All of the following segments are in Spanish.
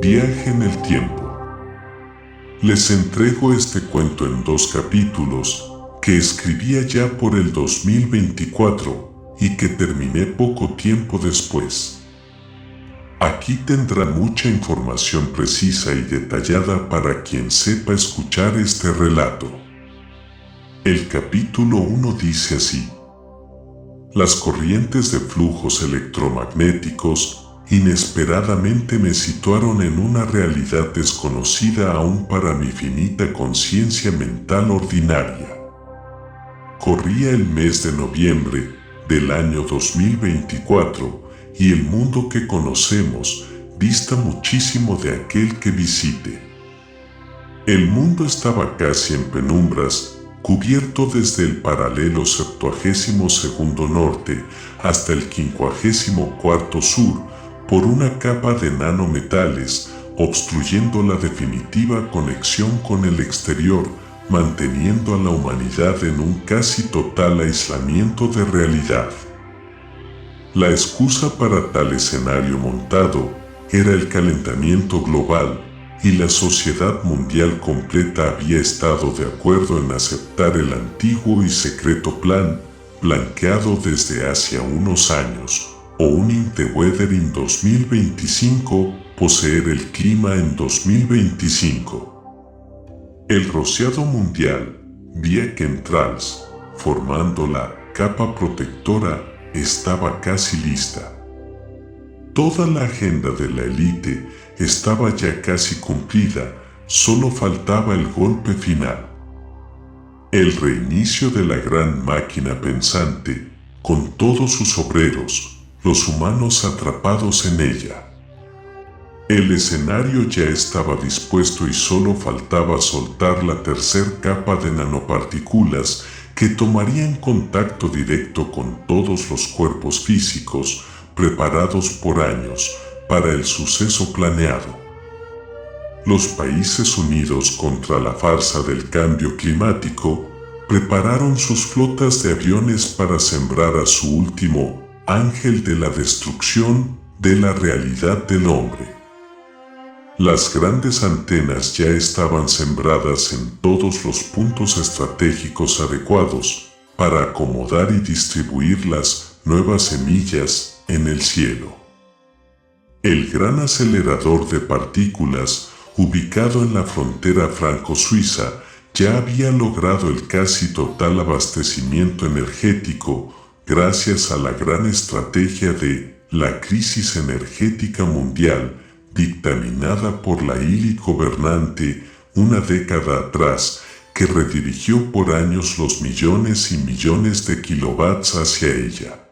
Viaje en el tiempo. Les entrego este cuento en 2 capítulos que escribía ya por el 2024 y que terminé poco tiempo después. Aquí tendrá mucha información precisa y detallada para quien sepa escuchar este relato. El capítulo 1 dice así: las corrientes de flujos electromagnéticos inesperadamente me situaron en una realidad desconocida aún para mi finita conciencia mental ordinaria. Corría el mes de noviembre del año 2024 y el mundo que conocemos dista muchísimo de aquel que visite. El mundo estaba casi en penumbras, cubierto desde el paralelo 72º norte hasta el 54º sur por una capa de nanometales, obstruyendo la definitiva conexión con el exterior, manteniendo a la humanidad en un casi total aislamiento de realidad. La excusa para tal escenario montado era el calentamiento global, y la sociedad mundial completa había estado de acuerdo en aceptar el antiguo y secreto plan, blanqueado desde hace unos años, o un Interweather in 2025, poseer el clima en 2025. El rociado mundial, vía chemtrails, formando la capa protectora, estaba casi lista. Toda la agenda de la élite estaba ya casi cumplida, solo faltaba el golpe final. El reinicio de la gran máquina pensante, con todos sus obreros, los humanos atrapados en ella. El escenario ya estaba dispuesto y solo faltaba soltar la tercer capa de nanopartículas que tomarían contacto directo con todos los cuerpos físicos, preparados por años para el suceso planeado. Los Países Unidos contra la farsa del cambio climático prepararon sus flotas de aviones para sembrar a su último ángel de la destrucción de la realidad del hombre. Las grandes antenas ya estaban sembradas en todos los puntos estratégicos adecuados para acomodar y distribuir las nuevas semillas en el cielo. El gran acelerador de partículas, ubicado en la frontera franco-suiza, ya había logrado el casi total abastecimiento energético gracias a la gran estrategia de la crisis energética mundial dictaminada por la élite gobernante una década atrás, que redirigió por años los millones y millones de kilovatios hacia ella.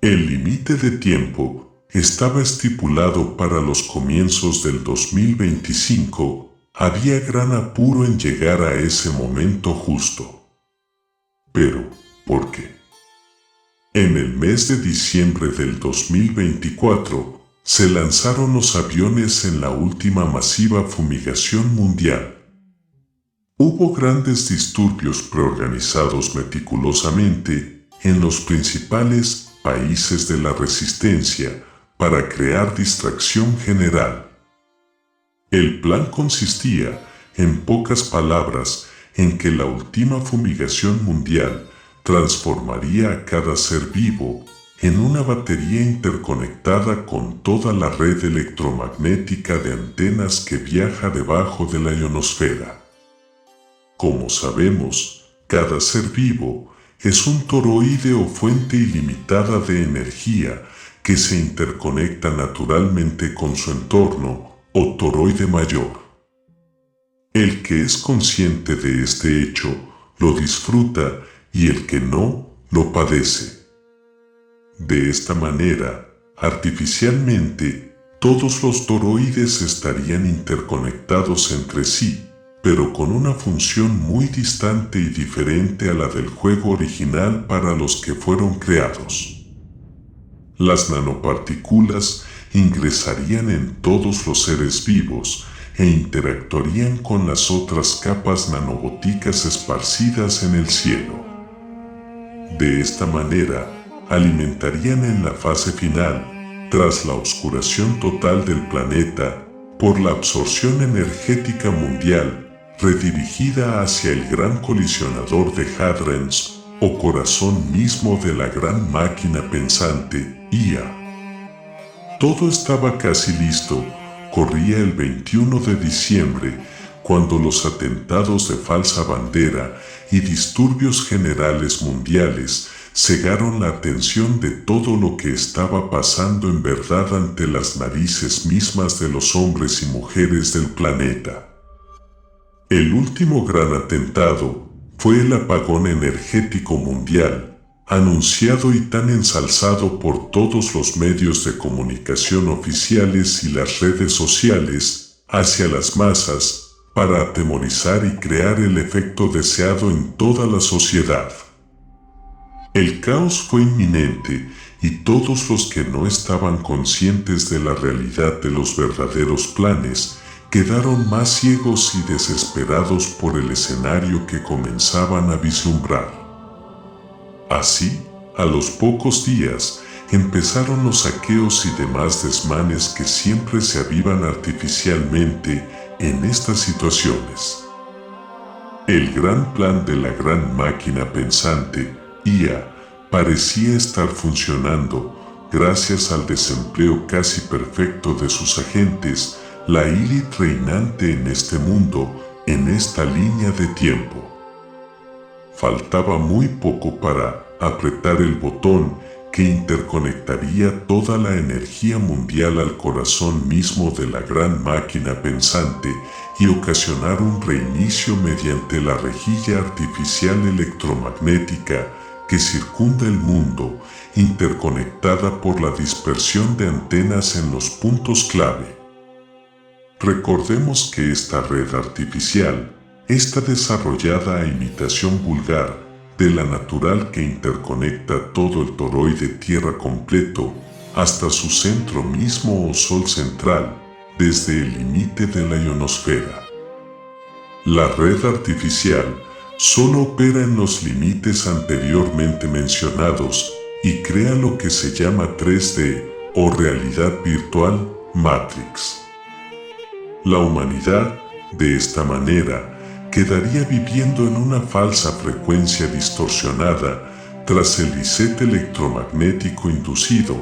El límite de tiempo estaba estipulado para los comienzos del 2025, había gran apuro en llegar a ese momento justo. Pero, ¿por qué? En el mes de diciembre del 2024, se lanzaron los aviones en la última masiva fumigación mundial. Hubo grandes disturbios preorganizados meticulosamente en los principales países de la resistencia para crear distracción general. El plan consistía, en pocas palabras, en que la última fumigación mundial transformaría a cada ser vivo en una batería interconectada con toda la red electromagnética de antenas que viaja debajo de la ionosfera. Como sabemos, cada ser vivo es un toroide o fuente ilimitada de energía que se interconecta naturalmente con su entorno o toroide mayor. El que es consciente de este hecho lo disfruta y el que no, lo padece. De esta manera, artificialmente, todos los toroides estarían interconectados entre sí, pero con una función muy distante y diferente a la del juego original para los que fueron creados. Las nanopartículas ingresarían en todos los seres vivos e interactuarían con las otras capas nanobóticas esparcidas en el cielo. De esta manera, alimentarían en la fase final, tras la oscuración total del planeta, por la absorción energética mundial redirigida hacia el gran colisionador de hadrons o corazón mismo de la gran máquina pensante, IA. Todo estaba casi listo. Corría el 21 de diciembre, cuando los atentados de falsa bandera y disturbios generales mundiales cegaron la atención de todo lo que estaba pasando en verdad ante las narices mismas de los hombres y mujeres del planeta. El último gran atentado fue el apagón energético mundial, anunciado y tan ensalzado por todos los medios de comunicación oficiales y las redes sociales hacia las masas para atemorizar y crear el efecto deseado en toda la sociedad. El caos fue inminente y todos los que no estaban conscientes de la realidad de los verdaderos planes quedaron más ciegos y desesperados por el escenario que comenzaban a vislumbrar. Así, a los pocos días, empezaron los saqueos y demás desmanes que siempre se avivan artificialmente en estas situaciones. El gran plan de la gran máquina pensante, IA, parecía estar funcionando gracias al desempleo casi perfecto de sus agentes, la élite reinante en este mundo, en esta línea de tiempo. Faltaba muy poco para apretar el botón que interconectaría toda la energía mundial al corazón mismo de la gran máquina pensante y ocasionar un reinicio mediante la rejilla artificial electromagnética que circunda el mundo, interconectada por la dispersión de antenas en los puntos clave. Recordemos que esta red artificial está desarrollada a imitación vulgar de la natural que interconecta todo el toroide Tierra completo hasta su centro mismo o Sol central, desde el límite de la ionosfera. La red artificial solo opera en los límites anteriormente mencionados y crea lo que se llama 3D o realidad virtual Matrix. La humanidad, de esta manera, quedaría viviendo en una falsa frecuencia distorsionada tras el reset electromagnético inducido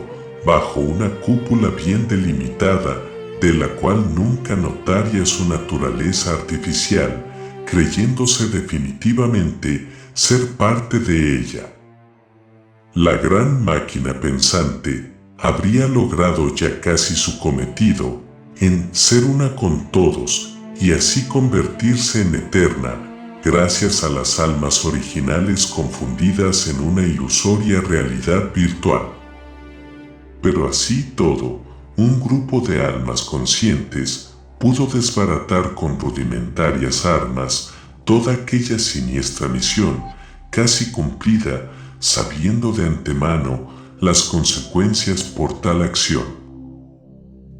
bajo una cúpula bien delimitada de la cual nunca notaría su naturaleza artificial, creyéndose definitivamente ser parte de ella. La gran máquina pensante habría logrado ya casi su cometido en ser una con todos y así convertirse en eterna, gracias a las almas originales confundidas en una ilusoria realidad virtual. Pero así todo, un grupo de almas conscientes pudo desbaratar con rudimentarias armas toda aquella siniestra misión, casi cumplida, sabiendo de antemano las consecuencias por tal acción.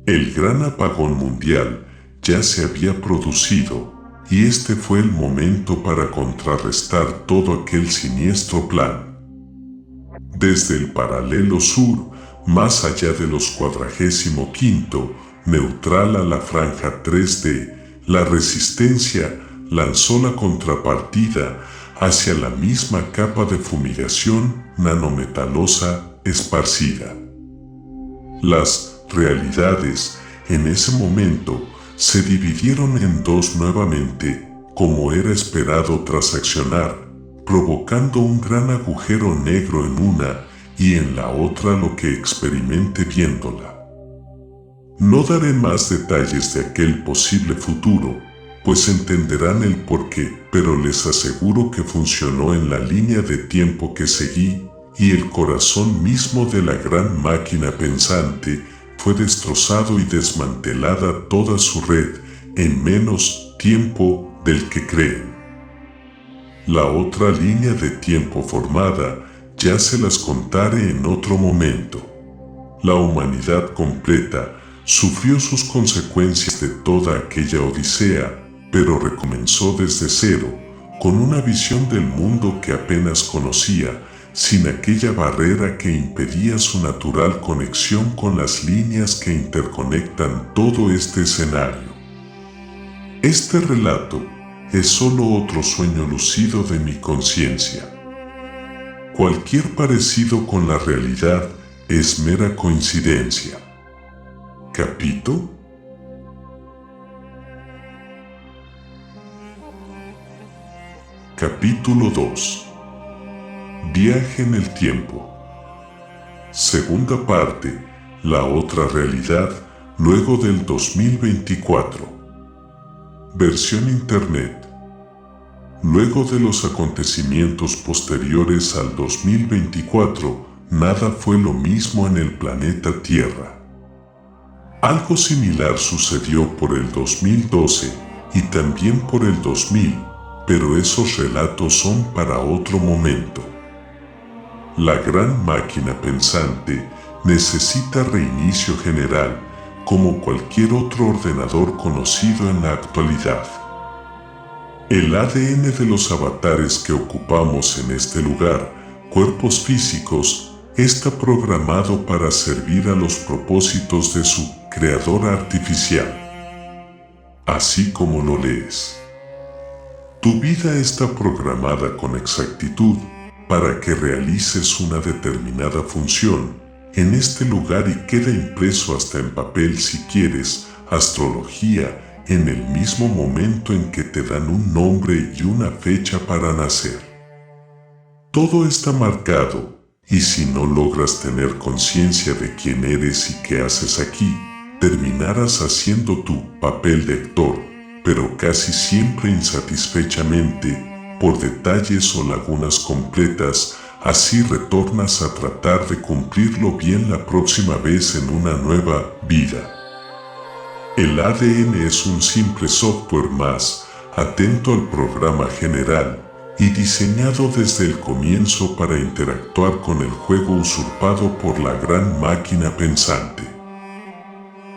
El gran apagón mundial ya se había producido, y este fue el momento para contrarrestar todo aquel siniestro plan. Desde el paralelo sur, más allá de los 45, neutral a la franja 3D, la resistencia lanzó la contrapartida hacia la misma capa de fumigación nanometalosa esparcida. Las realidades, en ese momento, se dividieron en dos nuevamente, como era esperado tras accionar, provocando un gran agujero negro en una y en la otra lo que experimente viéndola. No daré más detalles de aquel posible futuro, pues entenderán el porqué, pero les aseguro que funcionó en la línea de tiempo que seguí, y el corazón mismo de la gran máquina pensante fue destrozado y desmantelada toda su red en menos tiempo del que creen. La otra línea de tiempo formada ya se las contaré en otro momento. La humanidad completa sufrió sus consecuencias de toda aquella odisea, pero recomenzó desde cero, con una visión del mundo que apenas conocía sin aquella barrera que impedía su natural conexión con las líneas que interconectan todo este escenario. Este relato es solo otro sueño lúcido de mi conciencia. Cualquier parecido con la realidad es mera coincidencia. ¿Capito? Capítulo 2. Viaje en el tiempo. Segunda parte, la otra realidad luego del 2024. Versión Internet. Luego de los acontecimientos posteriores al 2024, nada fue lo mismo en el planeta Tierra. Algo similar sucedió por el 2012 y también por el 2000, pero esos relatos son para otro momento. La gran máquina pensante necesita reinicio general, como cualquier otro ordenador conocido en la actualidad. El ADN de los avatares que ocupamos en este lugar, cuerpos físicos, está programado para servir a los propósitos de su creador artificial. Así como lo lees. Tu vida está programada con exactitud para que realices una determinada función en este lugar y queda impreso hasta en papel si quieres, astrología, en el mismo momento en que te dan un nombre y una fecha para nacer. Todo está marcado, y si no logras tener conciencia de quién eres y qué haces aquí, terminarás haciendo tu papel de actor, pero casi siempre insatisfechamente, por detalles o lagunas completas, así retornas a tratar de cumplirlo bien la próxima vez en una nueva vida. El ADN es un simple software más, atento al programa general, y diseñado desde el comienzo para interactuar con el juego usurpado por la gran máquina pensante.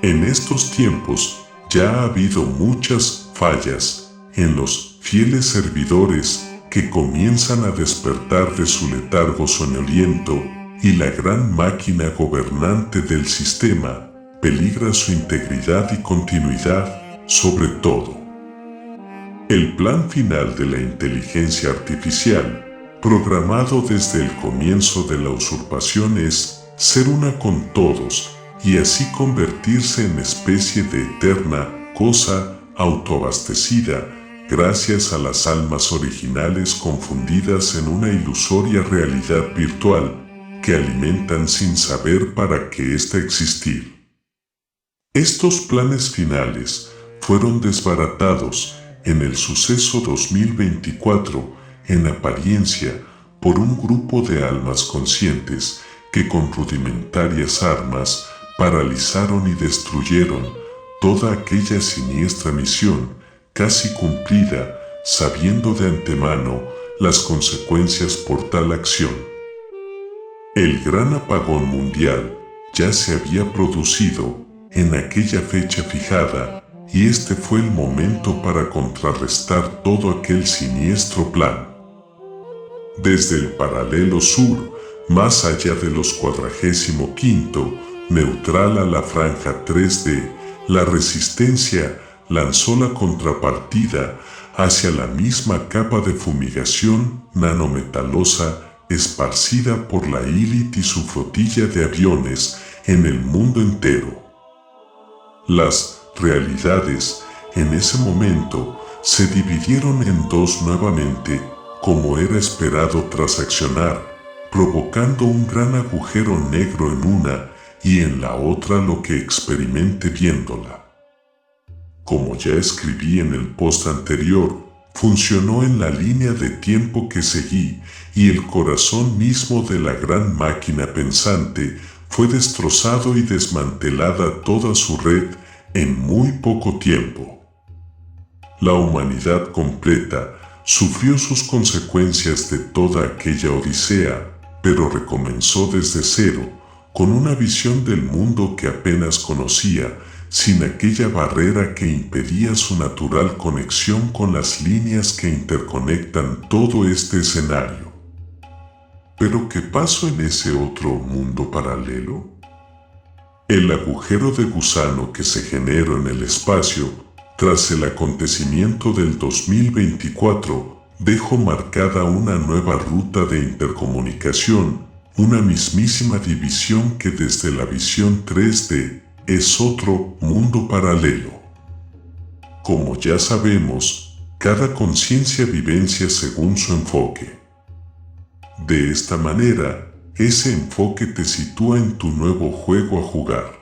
En estos tiempos ya ha habido muchas fallas en los fieles servidores que comienzan a despertar de su letargo soñoliento y la gran máquina gobernante del sistema peligra su integridad y continuidad sobre todo. El plan final de la inteligencia artificial, programado desde el comienzo de la usurpación, es ser una con todos y así convertirse en especie de eterna cosa autoabastecida gracias a las almas originales confundidas en una ilusoria realidad virtual que alimentan sin saber para qué está existir. Estos planes finales fueron desbaratados en el suceso 2024, en apariencia, por un grupo de almas conscientes que con rudimentarias armas paralizaron y destruyeron toda aquella siniestra misión casi cumplida, sabiendo de antemano las consecuencias por tal acción. El gran apagón mundial ya se había producido en aquella fecha fijada, y este fue el momento para contrarrestar todo aquel siniestro plan. Desde el paralelo sur, más allá de los 45, neutral a la franja 3D, la resistencia lanzó la contrapartida hacia la misma capa de fumigación nanometalosa esparcida por la Lilith y su flotilla de aviones en el mundo entero. Las realidades en ese momento se dividieron en dos nuevamente, como era esperado tras accionar, provocando un gran agujero negro en una y en la otra lo que experimenté viéndola. Como ya escribí en el post anterior, funcionó en la línea de tiempo que seguí y el corazón mismo de la gran máquina pensante fue destrozado y desmantelada toda su red en muy poco tiempo. La humanidad completa sufrió sus consecuencias de toda aquella odisea, pero recomenzó desde cero, con una visión del mundo que apenas conocía, sin aquella barrera que impedía su natural conexión con las líneas que interconectan todo este escenario. ¿Pero qué pasó en ese otro mundo paralelo? El agujero de gusano que se generó en el espacio tras el acontecimiento del 2024 dejó marcada una nueva ruta de intercomunicación, una mismísima división que desde la visión 3D es otro mundo paralelo. Como ya sabemos, cada conciencia vivencia según su enfoque. De esta manera, ese enfoque te sitúa en tu nuevo juego a jugar.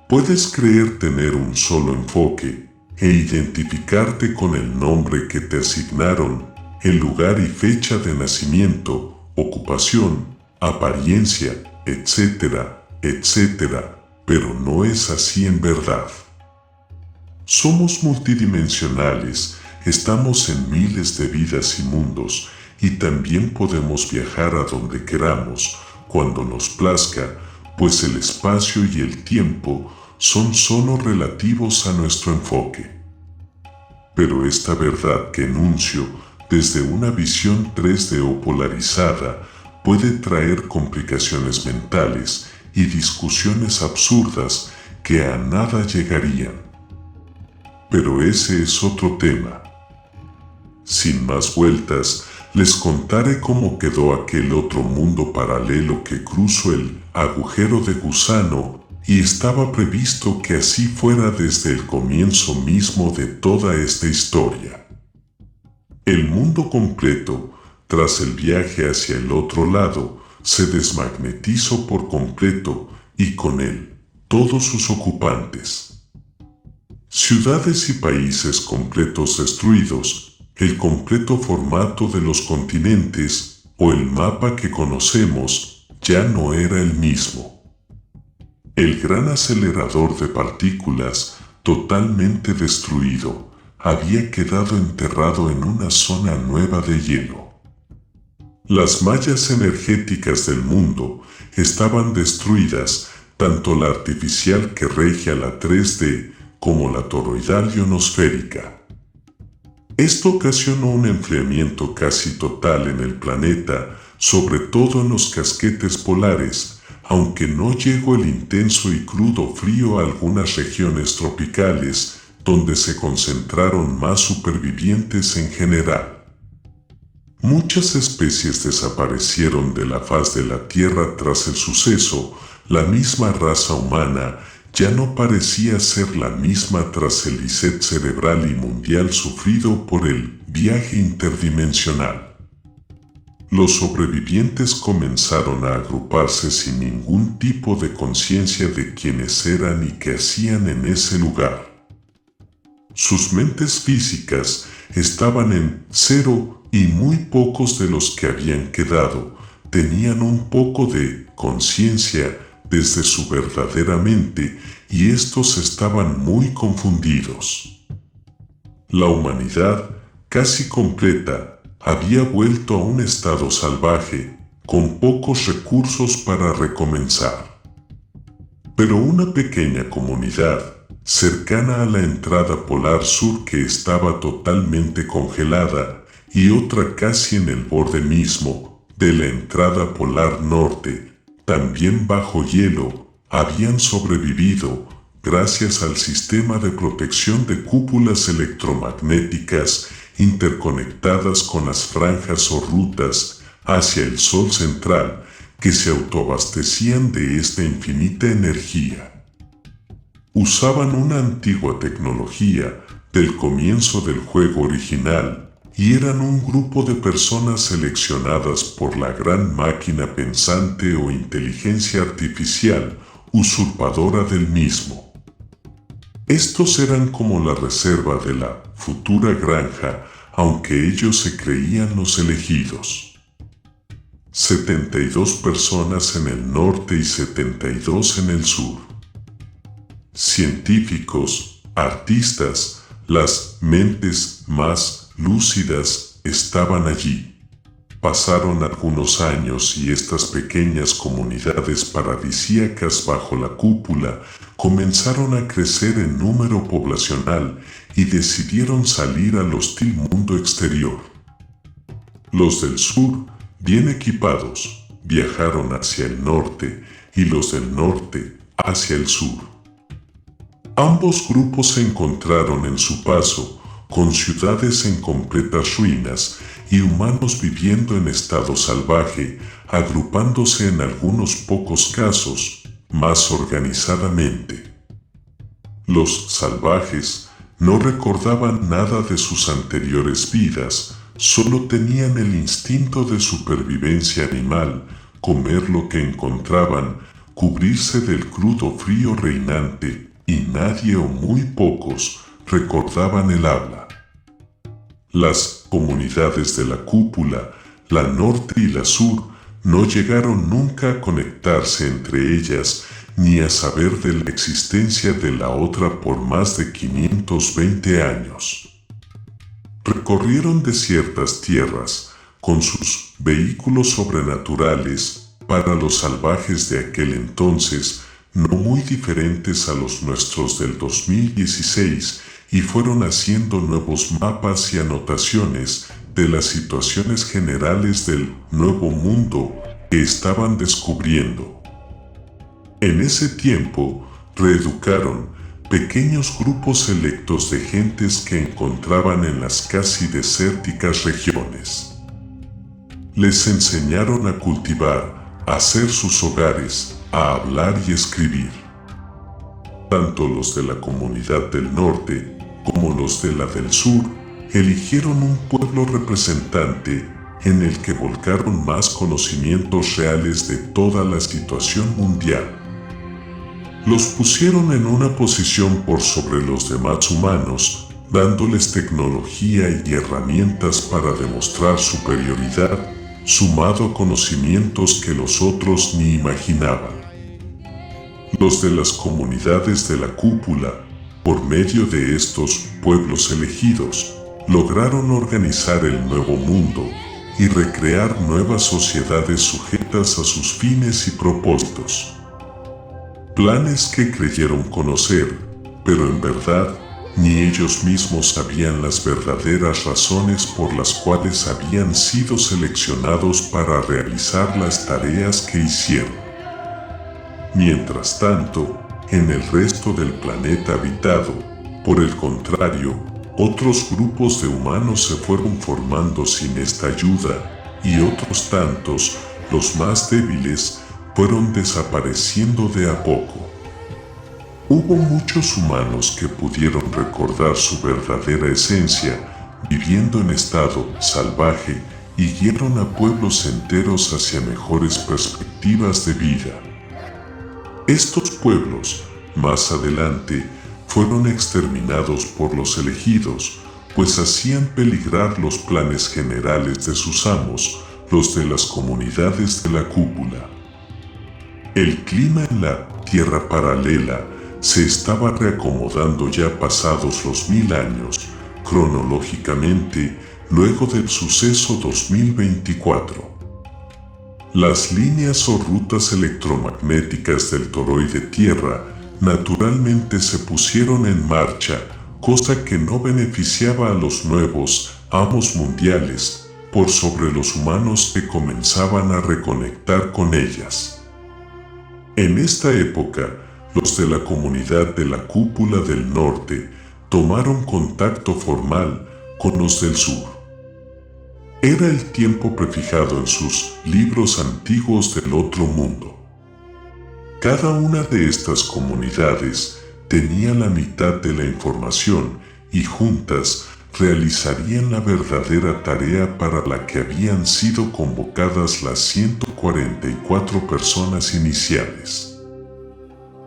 Puedes creer tener un solo enfoque e identificarte con el nombre que te asignaron, el lugar y fecha de nacimiento, ocupación, apariencia, etcétera, etcétera, pero no es así en verdad. Somos multidimensionales, estamos en miles de vidas y mundos, y también podemos viajar a donde queramos, cuando nos plazca, pues el espacio y el tiempo son solo relativos a nuestro enfoque. Pero esta verdad que enuncio desde una visión 3D o polarizada puede traer complicaciones mentales y discusiones absurdas que a nada llegarían. Pero ese es otro tema. Sin más vueltas, les contaré cómo quedó aquel otro mundo paralelo que cruzó el agujero de gusano y estaba previsto que así fuera desde el comienzo mismo de toda esta historia. El mundo completo, tras el viaje hacia el otro lado, se desmagnetizó por completo y con él todos sus ocupantes. Ciudades y países completos destruidos, el completo formato de los continentes o el mapa que conocemos ya no era el mismo. El gran acelerador de partículas, totalmente destruido, había quedado enterrado en una zona nueva de hielo. Las mallas energéticas del mundo estaban destruidas, tanto la artificial que regia la 3D como la toroidal ionosférica. Esto ocasionó un enfriamiento casi total en el planeta, sobre todo en los casquetes polares, aunque no llegó el intenso y crudo frío a algunas regiones tropicales, donde se concentraron más supervivientes en general. Muchas especies desaparecieron de la faz de la Tierra tras el suceso. La misma raza humana ya no parecía ser la misma tras el reset cerebral y mundial sufrido por el viaje interdimensional. Los sobrevivientes comenzaron a agruparse sin ningún tipo de conciencia de quiénes eran y qué hacían en ese lugar. Sus mentes físicas estaban en cero y muy pocos de los que habían quedado tenían un poco de conciencia desde su verdadera mente, y estos estaban muy confundidos. La humanidad, casi completa, había vuelto a un estado salvaje, con pocos recursos para recomenzar. Pero una pequeña comunidad, cercana a la entrada polar sur que estaba totalmente congelada, y otra casi en el borde mismo de la entrada polar norte, también bajo hielo, habían sobrevivido gracias al sistema de protección de cúpulas electromagnéticas interconectadas con las franjas o rutas hacia el Sol central que se autoabastecían de esta infinita energía. Usaban una antigua tecnología del comienzo del juego original, y eran un grupo de personas seleccionadas por la gran máquina pensante o inteligencia artificial usurpadora del mismo. Estos eran como la reserva de la futura granja, aunque ellos se creían los elegidos. 72 personas en el norte y 72 en el sur. Científicos, artistas, las mentes más lúcidas estaban allí. Pasaron algunos años y estas pequeñas comunidades paradisíacas bajo la cúpula comenzaron a crecer en número poblacional y decidieron salir al hostil mundo exterior. Los del sur bien equipados, viajaron hacia el norte y los del norte hacia el sur. Ambos grupos se encontraron en su paso con ciudades en completas ruinas y humanos viviendo en estado salvaje, agrupándose en algunos pocos casos más organizadamente. Los salvajes no recordaban nada de sus anteriores vidas, solo tenían el instinto de supervivencia animal, comer lo que encontraban, cubrirse del crudo frío reinante, y nadie o muy pocos recordaban el habla. Las comunidades de la cúpula, la norte y la sur, no llegaron nunca a conectarse entre ellas ni a saber de la existencia de la otra por más de 520 años. Recorrieron desiertas tierras con sus vehículos sobrenaturales para los salvajes de aquel entonces, no muy diferentes a los nuestros del 2016, y fueron haciendo nuevos mapas y anotaciones de las situaciones generales del nuevo mundo que estaban descubriendo. En ese tiempo, reeducaron pequeños grupos selectos de gentes que encontraban en las casi desérticas regiones. Les enseñaron a cultivar, a hacer sus hogares, a hablar y escribir. Tanto los de la comunidad del norte como los de la del sur eligieron un pueblo representante en el que volcaron más conocimientos reales de toda la situación mundial. Los pusieron en una posición por sobre los demás humanos, dándoles tecnología y herramientas para demostrar superioridad, sumado a conocimientos que los otros ni imaginaban. Los de las comunidades de la cúpula, por medio de estos pueblos elegidos, lograron organizar el nuevo mundo y recrear nuevas sociedades sujetas a sus fines y propósitos. Planes que creyeron conocer, pero en verdad ni ellos mismos sabían las verdaderas razones por las cuales habían sido seleccionados para realizar las tareas que hicieron. Mientras tanto, en el resto del planeta habitado, por el contrario, otros grupos de humanos se fueron formando sin esta ayuda, y otros tantos, los más débiles, fueron desapareciendo de a poco. Hubo muchos humanos que pudieron recordar su verdadera esencia, viviendo en estado salvaje, y guiaron a pueblos enteros hacia mejores perspectivas de vida. Estos pueblos, más adelante, fueron exterminados por los elegidos, pues hacían peligrar los planes generales de sus amos, los de las comunidades de la cúpula. El clima en la Tierra paralela se estaba reacomodando ya pasados los 1000 años, cronológicamente, luego del suceso 2024. Las líneas o rutas electromagnéticas del toroide Tierra naturalmente se pusieron en marcha, cosa que no beneficiaba a los nuevos amos mundiales, por sobre los humanos que comenzaban a reconectar con ellas. En esta época, los de la comunidad de la cúpula del norte tomaron contacto formal con los del sur. Era el tiempo prefijado en sus libros antiguos del otro mundo. Cada una de estas comunidades tenía la mitad de la información y juntas realizarían la verdadera tarea para la que habían sido convocadas las 144 personas iniciales.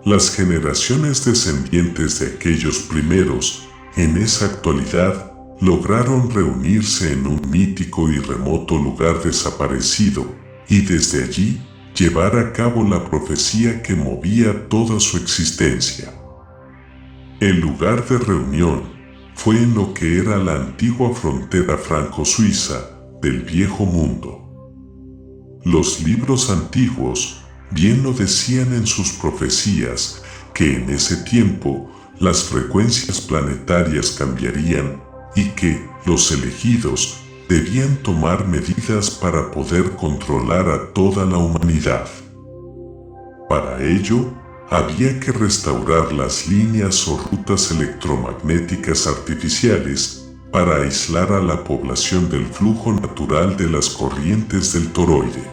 Las generaciones descendientes de aquellos primeros, en esa actualidad, lograron reunirse en un mítico y remoto lugar desaparecido, y desde allí llevar a cabo la profecía que movía toda su existencia. El lugar de reunión fue en lo que era la antigua frontera franco-suiza del Viejo Mundo. Los libros antiguos bien lo decían en sus profecías, que en ese tiempo las frecuencias planetarias cambiarían y que los elegidos debían tomar medidas para poder controlar a toda la humanidad. Para ello, había que restaurar las líneas o rutas electromagnéticas artificiales para aislar a la población del flujo natural de las corrientes del toroide.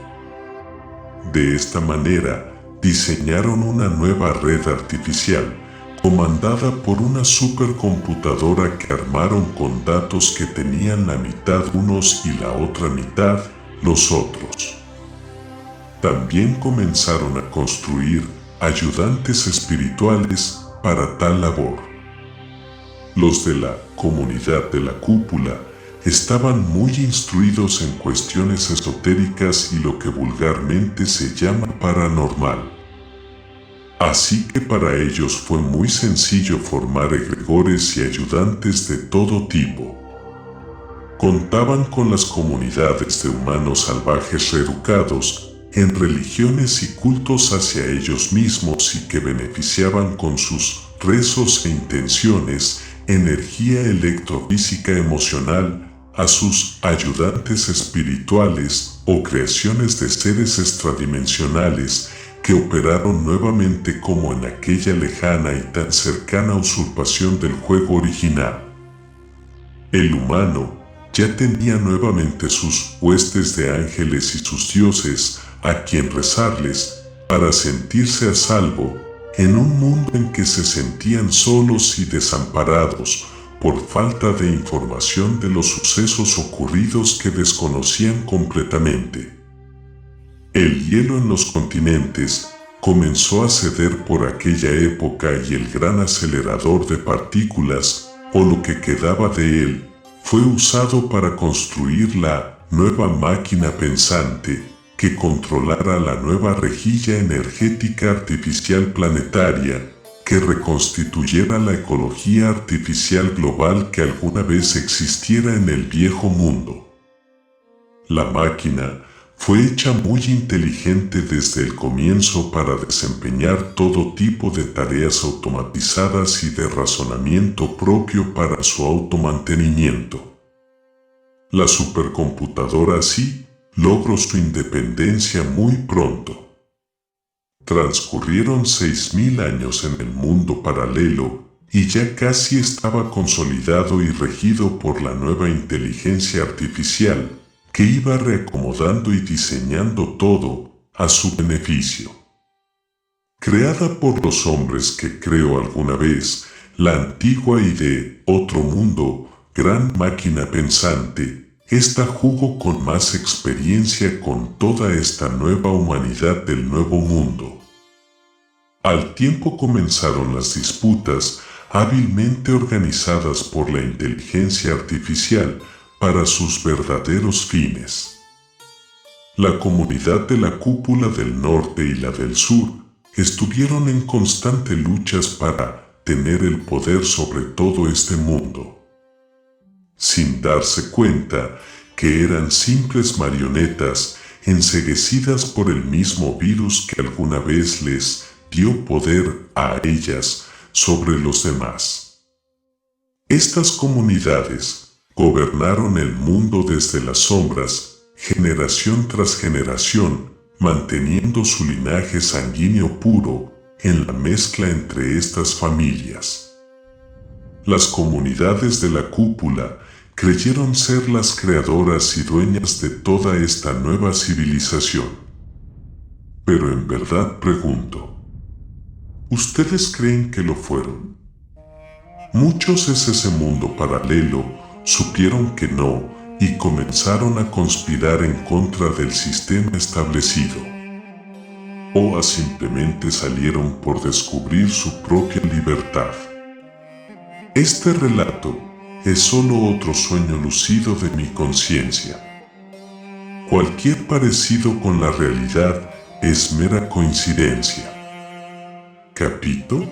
De esta manera, diseñaron una nueva red artificial comandada por una supercomputadora que armaron con datos que tenían la mitad unos y la otra mitad los otros. También comenzaron a construir ayudantes espirituales para tal labor. Los de la comunidad de la cúpula estaban muy instruidos en cuestiones esotéricas y lo que vulgarmente se llama paranormal. Así que para ellos fue muy sencillo formar egregores y ayudantes de todo tipo. Contaban con las comunidades de humanos salvajes reeducados en religiones y cultos hacia ellos mismos y que beneficiaban con sus rezos e intenciones energía electrofísica emocional a sus ayudantes espirituales o creaciones de seres extradimensionales que operaron nuevamente como en aquella lejana y tan cercana usurpación del juego original. El humano ya tenía nuevamente sus huestes de ángeles y sus dioses a quien rezarles para sentirse a salvo en un mundo en que se sentían solos y desamparados por falta de información de los sucesos ocurridos que desconocían completamente. El hielo en los continentes comenzó a ceder por aquella época y el gran acelerador de partículas, o lo que quedaba de él, fue usado para construir la nueva máquina pensante que controlara la nueva rejilla energética artificial planetaria que reconstituyera la ecología artificial global que alguna vez existiera en el viejo mundo. La máquina fue hecha muy inteligente desde el comienzo para desempeñar todo tipo de tareas automatizadas y de razonamiento propio para su automantenimiento. La supercomputadora así logró su independencia muy pronto. Transcurrieron 6.000 años en el mundo paralelo y ya casi estaba consolidado y regido por la nueva inteligencia artificial que iba reacomodando y diseñando todo a su beneficio. Creada por los hombres que creó alguna vez, la antigua y de otro mundo, gran máquina pensante, esta jugó con más experiencia con toda esta nueva humanidad del nuevo mundo. Al tiempo comenzaron las disputas hábilmente organizadas por la inteligencia artificial para sus verdaderos fines. La comunidad de la cúpula del norte y la del sur estuvieron en constante luchas para tener el poder sobre todo este mundo, sin darse cuenta que eran simples marionetas enceguecidas por el mismo virus que alguna vez les dio poder a ellas sobre los demás. Estas comunidades gobernaron el mundo desde las sombras, generación tras generación, manteniendo su linaje sanguíneo puro en la mezcla entre estas familias. Las comunidades de la cúpula creyeron ser las creadoras y dueñas de toda esta nueva civilización. Pero en verdad pregunto, ¿ustedes creen que lo fueron? Muchos de ese mundo paralelo supieron que no y comenzaron a conspirar en contra del sistema establecido. O simplemente salieron por descubrir su propia libertad. Este relato es solo otro sueño lucido de mi conciencia. Cualquier parecido con la realidad es mera coincidencia. ¿Capito?